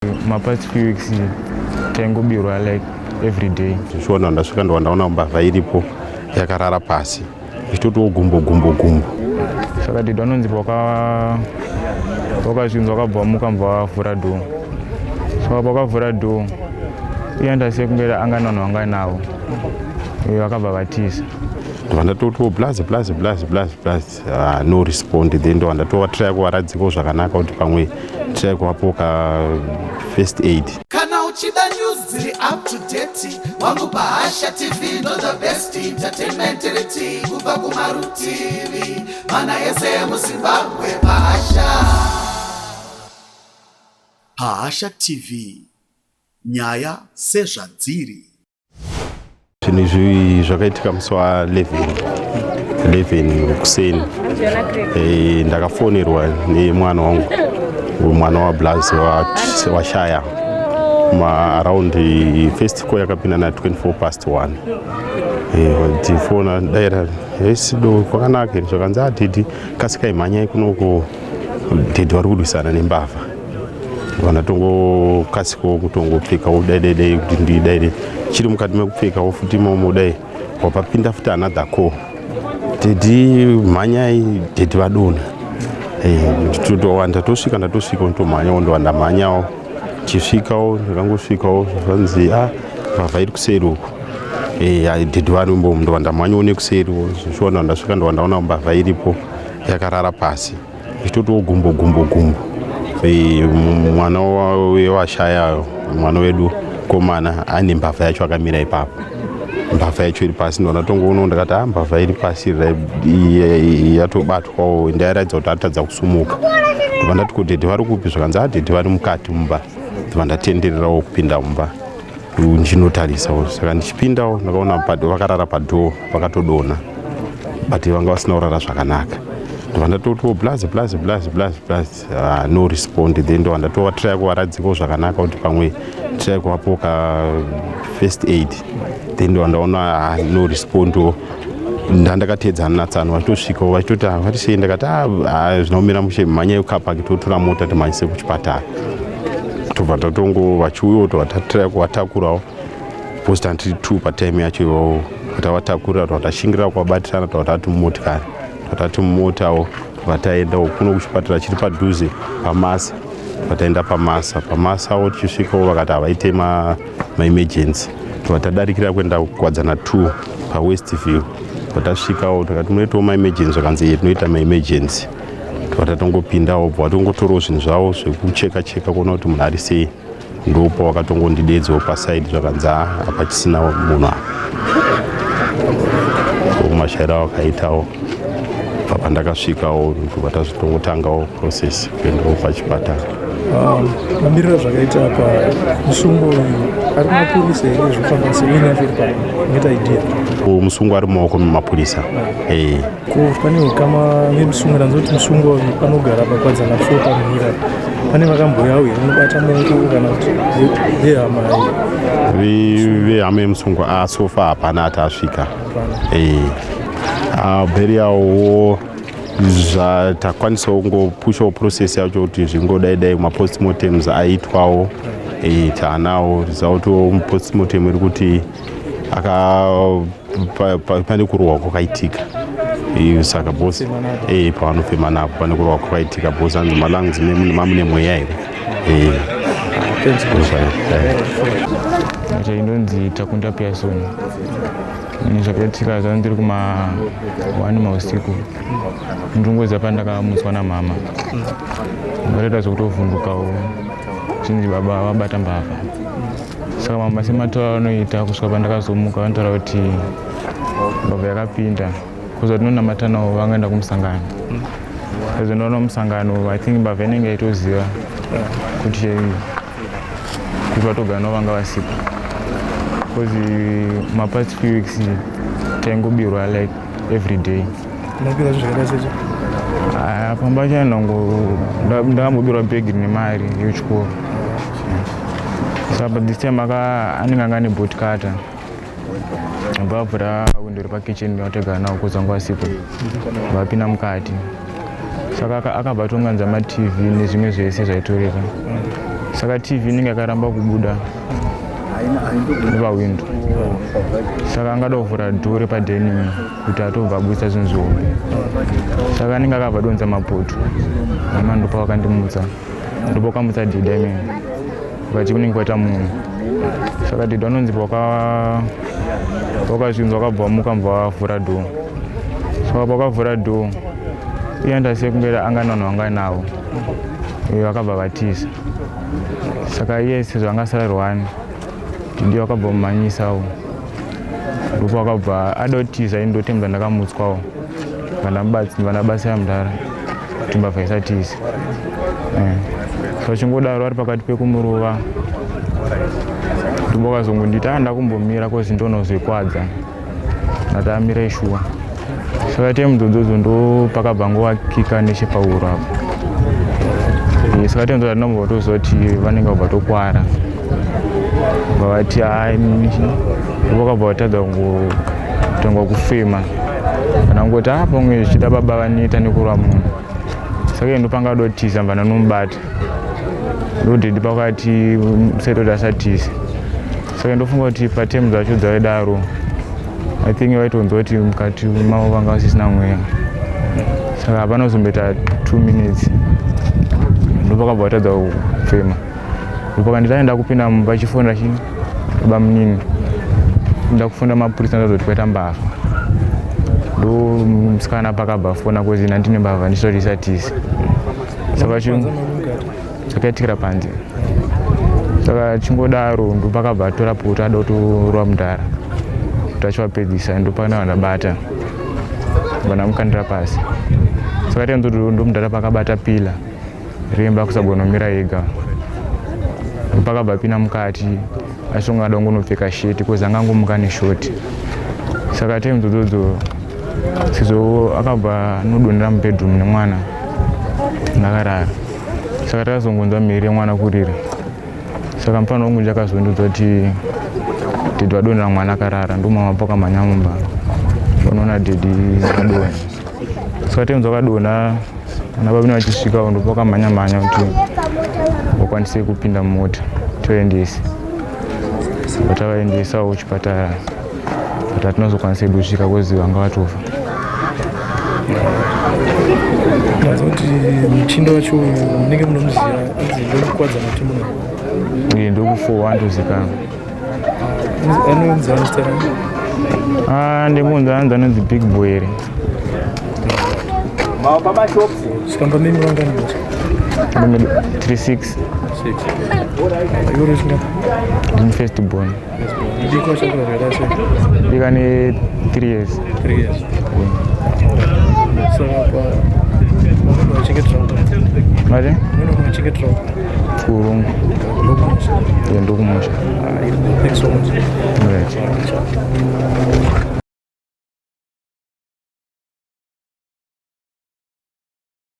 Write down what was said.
My past few weeks taingobirwa like every day. Zvishona ndasvika ndaona mbavha iripo yakarara pasi ichitotiwo gumbo. Saka did vanonzi wakazvinzwa wakabva mukambva wavhura dhoo. Saka wakavhura dhoo iye ndasiye kunge angananhu wanga nawo vakabva vatiza. Ndatotiwo blazi no respond then ndatowa try kuvaradzikawo zvakanaka kuti pamwe try kuvapo ka first aid. Kana uchida news dziri up to date wangu Bahasha TV ndo the best entertainment reti kubva kumarutivi mana yese muZimbabwe. Bahasha TV, nyaya sezvadziri. Zvinhu izvi zvakaitika musi wa11 kuseni. Ndakafonerwa nemwana wangu, mwana waBlazi washaya around first call yakapinda na 1:24. Tifona daira esido kwakanaka zvakanzi adhidhi kasikai mhanyai kunoko dhidhi vari kudwisana nembavha. Vanatongo kasiko kutongopfeka udaidai kuti ndidaide chiri mukati mekupfeka futi momo dai wapapinda futi another call dhidhi mhanyai dhidhi vadona. Ndotowanda tosvika ndomhanya ndowanda mhanyawo chisvikawo ndakangosvikawo zvanzi mbavha iri kuseri uko. Dhidhi varimo ndowanda mhanyawo nekuseri zvishona ndasvika ndowandaona mbavha iripo yakarara pasi ichitotiwo gumbo. Mwana washaya mwana wedu komana ane mbavha yacho akamira ipapo. Mbavha yacho iri pasi ndonatongoona ndakati mbavha iri pasi yatobatwawo ndairatidza kuti atadza kusumuka. Ndandati kuti dhidhi vari kupi zvakanzi dhidhi vari mukati mumba. Ndandatendererawo kupinda mumba ndinotarisawo. Saka ndichipindawo ndakaona vakarara padhoo vakatodona but vanga vasina kurara zvakanaka. Ndatotiwo blazi no respond then ndatova try kuvaradzikawo zvakanaka kuti pamwe try kuvapo ka first aid then ndaona no respond. Ndandakatedzana natsano vachitosvikawo vachitoti vatisei ndakati zvinaomera mushe mhanyai ukapaki totora mota timhanyise kuchipatara. Tobva tatongo vachiuyawo totry kuvatakurawo post handiri 2 patime yacho ivovo tavatakura tatashingirira kuvabatirana tatati mumotikari tatati mumotawo vataendawo kuno kuchipatara chiri padhuze paMasa. Vataenda pamasawo tichisvikawo vakati havaite maemergency. Vatadaririkira kuenda kukwadzana 2 paWestview. Vatasvikawo takati munoitawo maemergency vakanzi tinoita maemergency. Vatatongopindawo vatongotorawo zvinhu zvavo zvekucheka kuona kuti munhu ari sei. Ndopa vakatongondidedzawo pasaidi zvakanzi apa chisina munhu apa. Mashaira wakaitawo pandakasvikawo vatatotangawo process kuendawo pachipatara. Mamiriro zvakaita pamusungo ari mapurisa here zvofamba sei nacho panoita idea? Musungo ari mumaoko memapurisa. Pane ukama vemusungo ndanzoti musungo panogara pakwadzana 4 pamira. Pane vakamboyawo here unobata mongo kana kuti vehama vehama yemusungo sofa hapana ati asvika. Bheri yawo zvatakwanisa kungopushawo process yacho kuti zvingodaidai mapostmortems aitwawo taanawo zauto postmortem iri kuti pane kurohwa kwakaitika. Saka bosi pavanofema napo pane kurohwa kwakaitika bosi anzi malungs mamune mweya here. Inonzi Takunda Pearson. Zvakaitika zvandiri kuma1 mausiku. Ndongoza pandakamutswa namama. Ndaita zvokutovhundukawo chinzi baba vabata mbavha. Saka mama semataura anoita kusvika pandakazomuka vanotaura kuti mbavha yakapinda. Kuza tinonamata navo vangaenda kumusangano. Saka ndinoona musangano I think mbavha inenge yaitoziva kuti vatogara navo vanga vasipo. Because my past few weeks taingobirwa like every day. Unopira zvakaita secho? Pamba changu ndakambobirwa bhegi nemari yechikoro. Saka this time anenge anga nebot cutter. Ndabvura windo repakitchen ndinotogara nawo kuza nguva sipo. Vapinda mukati. Saka akabatonganza maTV nezvimwe zvese zvaitoreka. saka TV inenge yakaramba kubuda nepawindo, saka angada kuvhura dhoo repadhening kuti atobva abudisa zvinhu. Saka anenge akabva donza mapoto nama ndopa wakandimutsa, ndopa wakamutsa dhidha imene ukati kunenge kwaita munhu. Saka dhidha anonzi wakazvinzwa wakabva wamuka mbva wavhura dhoo. Saka pakavhura dhoo iye andasiye kunge anga nanhu anga nawo vakabva vatiza. Saka iye sezvo anga sara rwani ndiye wakabva mumanyisawo, ndipo wakabva ada kutiza indoti mbva ndakamutswawo ndabasa mudhara kuti mbavha isatize. Saka chingodaro ari pakati pekumurova ndipo akazongonditi ndakumbomira kozi ndonozvikwadza ndatamira ishuwa. Saka tiye mudzodzodzo ndo pakabva ngowakika nechepauro apo. Saka tiye mudzodzodzo ndinobva toziva kuti vanenge vabva tokwara vavati ndipo vakabva vatadza kutangwa kufema kana kungoti pamwe zvichida baba vanoita nekurwa munhu. Saka ndo panga dotiza mbana nomubata ndodhidi pakati setoti asatize. Saka ndofunga kuti patemu dzacho dzaidaro I think waitonzwa kuti mukati mavo vanga vasisina mweya. Saka hapanozomboita 2 minutes ndopakabva vatadza kufema. Ndopakanditi aenda kupinda mumba chifonda baba munini ndakufunda mapurisa ndazoti kwaita mbavha. Ndo musikana pakabva fona kozi ndine mbavha ndisoti isatize. Saka yatikira panze. Saka chingodaro ndopakabva tora poto ada kutorwa mudhara kuti achivapedzisa. Ndopakana ndabata vanamukandira pasi. Saka tianzoti ndomudhara pakabata pila remba kusagonomira ega. Ndopakabva pina mukati achonga ada kunopfeka sheti kozi angangomuka neshoti. Saka time dzodzo sezvo akabva nodonera mubedroom nemwana ndakarara. Saka takazongonzwa mhiri yemwana kurira. Saka mupano wangu ndakazondiudza kuti dhedhi wadonera mwana akarara. Ndomama pakamhanya mumba unoona dhedhi akadonha. Saka time dzakadonha ana baba vachisvikawo ndopakamhanya kuti wakwanise kupinda mumota toendesa. Tavaendesawo kuchipatara kuti hatinazokwanisa kusvika kozi vanga vatofa. Kuti muchindo wacho munenge munomuziva anzi ndokukwadza muti muno ndoku4 andozikana. Anonzi anzita ndimunzi anonzi Big Boy. Chikamba mimi wangani basi 36. Yoro chingapa ndini first born. Ndiko chakura relation Ndikane 3 years. 3 years. Saka wachengetera Mari? Wachengetera kurungu ndokumusha. Thanks so much. Right.